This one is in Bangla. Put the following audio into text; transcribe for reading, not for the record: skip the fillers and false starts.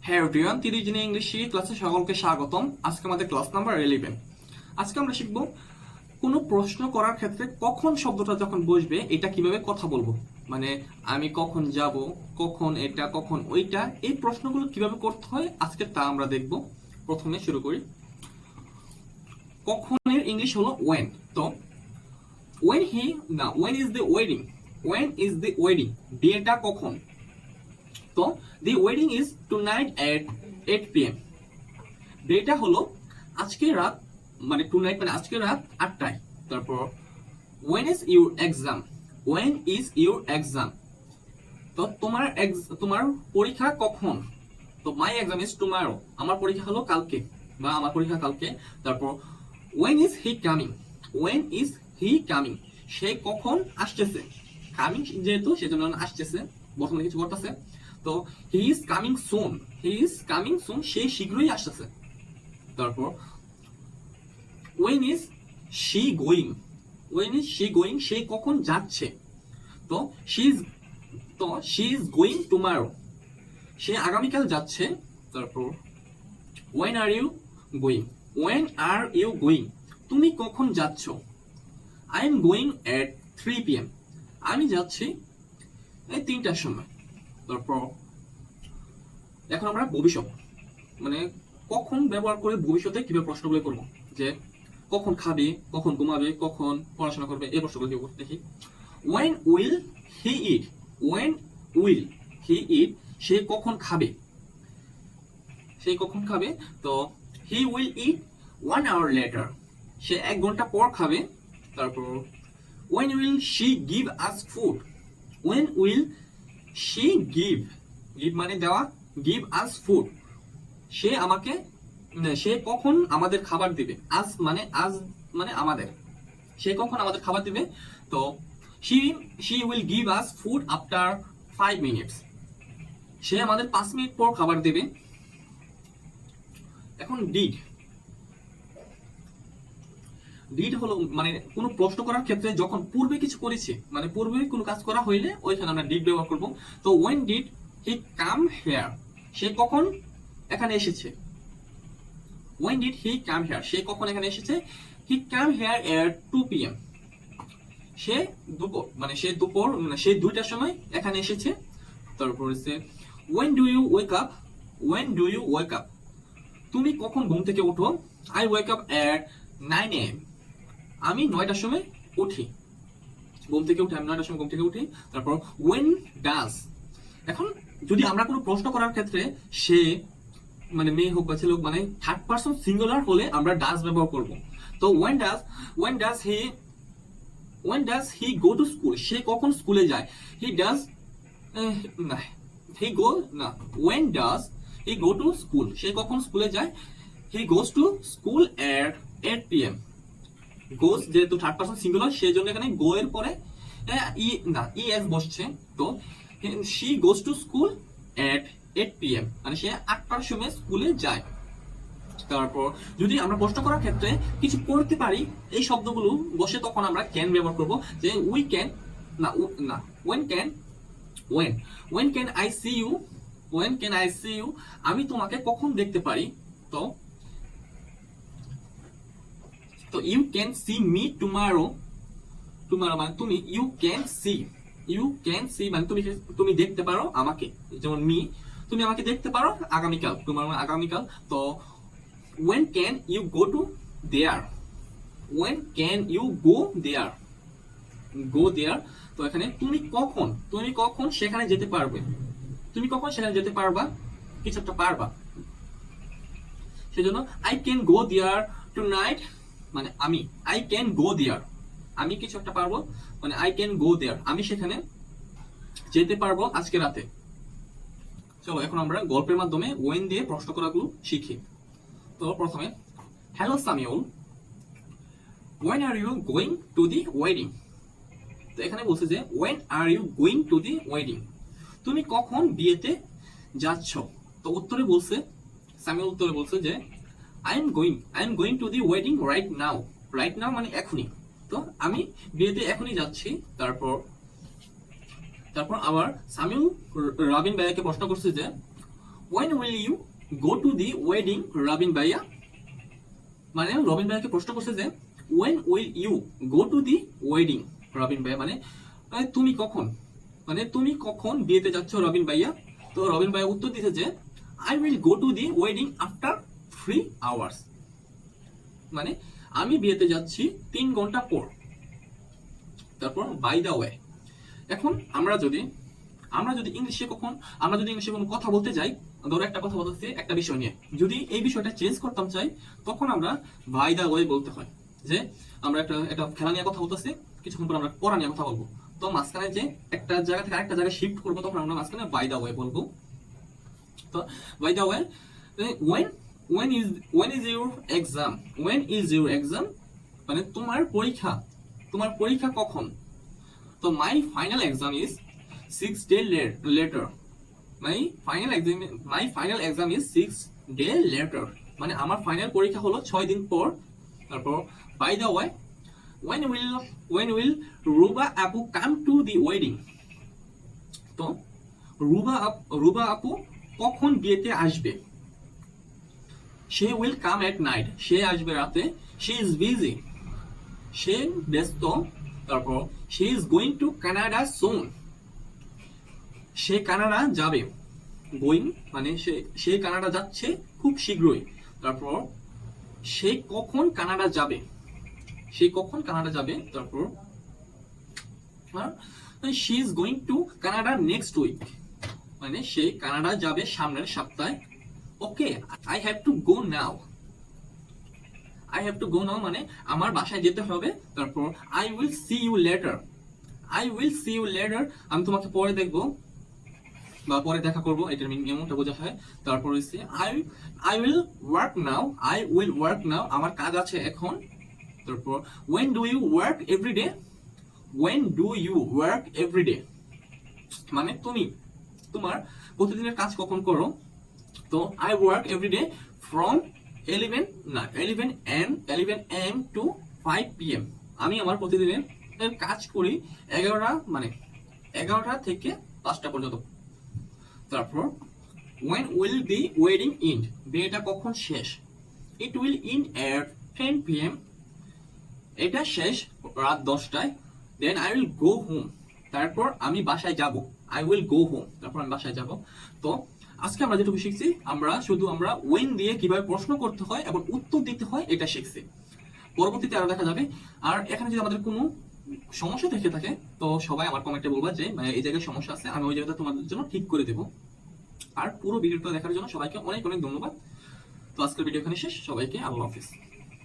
হ্যাঁ এভরিওয়ান, তিরিশ ইংলিশ ক্লাসে সকলকে স্বাগতম। আজকে আমাদের ক্লাস নাম্বার 11। আজকে আমরা শিখব কোনো প্রশ্ন করার ক্ষেত্রে কখন শব্দটা যখন বসবে এটা কিভাবে কথা বলবো। মানে আমি কখন যাব, কখন এটা, কখন ওইটা, এই প্রশ্নগুলো কিভাবে করতে হয় আজকে তা আমরা দেখব। প্রথমে শুরু করি। কখনের ইংলিশ হলো ওয়েন। তো when is the wedding, when is the wedding, বিয়েটা কখন। তো the wedding is tonight at 8 p.m. ডেটা হলো আজকে রাত, মানে টুনাইট মানে আজকে রাত 8টায়। তারপর when is your exam, when is your exam, তো তোমার পরীক্ষা কখন। তো মাই এক্সাম ইজ টুমারো, আমার পরীক্ষা হলো কালকে বা আমার পরীক্ষা কালকে। তারপর when is he coming, when is he coming, সে কখন আসতেছে। কামিং যেহেতু সেজন্য আসতেছে, বর্তমানে কিছু করতেছে। তো he is coming soon, he is coming soon, সে শীঘ্রই আসতেছে। তারপর when is she going, when is she going, সে কখন যাচ্ছে। তো শি ইজ গোয়িং টুমারো, সে আগামীকাল যাচ্ছে। তারপর when are you going, when are you going, তুমি কখন যাচ্ছ। I am going at 3 p.m, আমি যাচ্ছি এই 3টার সময়। তারপর এখন আমরা ভবিষ্যৎ মানে কখন ব্যবহার করে ভবিষ্যতে কিভাবে প্রশ্নগুলো করবো, যে কখন খাবে, কখন ঘুমাবে, কখন পড়াশোনা করবে, এই প্রশ্নগুলো কি দেখি। When will he eat, when will he eat, সে কখন খাবে, সে কখন খাবে। তো he will eat 1 hour later, সে 1 ঘন্টা পর খাবে। তারপর when will she give us food, when will she give, give মানে দেওয়া, গিভ আস ফুড, সে আমাকে, সে কখন আমাদের খাবার দিবে। আজ মানে আমাদের, সে কখন আমাদের খাবার দিবে। তো she will give us food after 5 minutes, সে আমাদের 5 মিনিট পর খাবার দেবে। এখন ডিড হলো মানে কোনো প্রশ্ন করার ক্ষেত্রে যখন পূর্বে কিছু করেছে, মানে পূর্বে কোনো কাজ করা হইলে ওইখানে আমরা ডিড ব্যবহার করব। তো when did he come here, সে কখন এখানে এসেছে। When did he come here, সে কখন এখানে এসেছে। He came here at 2 p.m, সে দুপুর মানে সে 2টার সময় এখানে এসেছে। তারপর হচ্ছে when do you wake up, when do you wake up, তুমি কখন ঘুম থেকে ওঠো। I wake up at 9 a.m, আমি 9টার সময় উঠি, ঘুম থেকে উঠি, আমি 9টার সময় ঘুম থেকে উঠি। তারপর when does, এখন যদি আমরা কোনো প্রশ্ন করার ক্ষেত্রে সে মানে মেয়ে হোক বা ছেলে হোক, মানে থার্ড পারসন সিঙ্গুলার হলে আমরা ডাজ ব্যবহার করব। তো when does he go to school, সে কখন স্কুলে যায়। he does না he go না when does he go to school, সে কখন স্কুলে যায়। he goes to school at 8 p.m, goes যেহেতু থার্ড পারসন সিঙ্গুলার সেজন্য এখানে গো এর পরে es বসছে। তো she goes to school at 8 p.m, মানে সে 8টার সময় স্কুলে যায়। তারপর যদি আমরা প্রশ্ন করার ক্ষেত্রে কিছু করতে পারি এই শব্দগুলো বসে, তখন আমরা ক্যান ব্যবহার করব। যে উই ক্যান না when can I see you, when can I see you, আমি তোমাকে কখন দেখতে পারি। তো তো you can see me tomorrow, tomorrow মানে তুমি, ইউ ক্যান সি মানে তুমি দেখতে পারো আমাকে, যেমন মি, তুমি আমাকে দেখতে পারো আগামীকাল, তোমার আগামীকাল। তো when can you go to there, when can you go there, তো এখানে তুমি কখন সেখানে যেতে পারবে, তুমি কখন সেখানে যেতে পারবা, কিছু একটা পারবা। সেজন্য I can go there tonight, মানে I can go there, আমি কিছু একটা পারবো, মানে I can go there, আমি সেখানে যেতে পারবো আজকে রাতে। চলো এখন আমরা গল্পের মাধ্যমে ওয়েন দিয়ে প্রশ্ন করাগুলো শিখি। তো প্রথমে, hello Samiul, when are you going to the wedding, তো এখানে বলছে যে when are you going to the wedding, তুমি কখন বিয়েতে যাচ্ছ। তো সামিউল উত্তরে বলছে যে I am going to the wedding right now মানে এখনই, তো আমি বিয়েতে এখনই যাচ্ছি। তারপর আবার সামিউল রবিন ভাইয়াকে প্রশ্ন করছে যে when will you go to the wedding Robin ভাইয়া? মানে রবিন ভাইয়াকে প্রশ্ন করছে যে when will you go to the wedding Robin ভাইয়া, মানে তুমি কখন, মানে তুমি কখন বিয়েতে যাচ্ছ রবিন ভাইয়া? তো রবিন ভাইয়া উত্তর দিয়েছে যে I will go to the wedding after 3 hours, মানে আমি বিয়েতে যাচ্ছি 3 ঘন্টা পর। তারপর বাই দা ওয়ে, এখন আমরা যদি ইংলিশে কোনো কথা বলতে যাই, ধরো একটা কথা বলতেছি একটা বিষয় নিয়ে, যদি এই বিষয়টা চেঞ্জ করতাম চাই, তখন আমরা বাই দা ওয়ে বলতে হয়। যে আমরা একটা খেলা নিয়ে কথা বলতেছি, কিছুক্ষণ পর আমরা পড়া নিয়ে কথা বলবো, তো মাঝখানে যে একটা জায়গা থেকে আরেকটা জায়গায় শিফট করবো, তখন আমরা মাঝখানে বাই দা ওয়ে বলবো। তো by the way, when is your exam, মানে তোমার পরীক্ষা কখন? তো my final exam is 6 days later, my final exam is 6 days later, মানে আমার ফাইনাল পরীক্ষা হলো 6 দিন পর। তারপর by the way, when will Ruba আপু come to the wedding? তো রুবা আপু কখন বিয়েতে আসবে? she will come at night, সে আসবে রাতে। she is busy, সে ব্যস্ত। তারপর she is going to Canada soon, say Canada যাবে। গোয়িং মানে সে কানাডা যাচ্ছে খুব শীঘ্রই। তারপর সে কখন কানাডা যাবে? তারপর she is going to Canada next week, মানে সে কানাডা যাবে সামনের সপ্তাহে। ওকে, I have to go now, মানে আমার বাসায় যেতে হবে। তারপর I will see you later, আমি তোমাকে পরে দেখবো বা পরে দেখা করবো, এটার মিনিং এমনটা বোঝা হয়। তারপর হচ্ছে I will work now, আমার কাজ আছে এখন। তারপর when do you work every day, মানে তুমি তোমার প্রতিদিনের কাজ কখন করো? তো I work every day from 11 am to 5 pm, আমি আমার প্রতিদিনের কাজ করি 11টা থেকে 5টা পর্যন্ত। তারপর when will the wedding end, বিয়েটা কখন শেষ? it will end at 10 pm, এটা শেষ রাত 10টায়। then I will go home, তারপর আমি বাসায় যাব। I will go home, তারপর আমি বাসায় যাব। তো আজকে আমরা যেটুকু শিখছি, আমরা when দিয়ে কিভাবে প্রশ্ন করতে হয় এবং উত্তর দিতে হয় এটা শিখছি। পরবর্তীতে আরো দেখা যাবে। আর এখানে যদি আমাদের কোনো সমস্যা থেকে থাকে, তো সবাই আমার কমেন্টে বলবা যে এই জায়গায় সমস্যা আছে, আমি ওই জায়গাটা তোমাদের জন্য ঠিক করে দেবো। আর পুরো ভিডিওটা দেখার জন্য সবাইকে অনেক অনেক ধন্যবাদ। তো আজকের ভিডিও এখানে শেষ, সবাইকে আল্লাহ হাফেজ।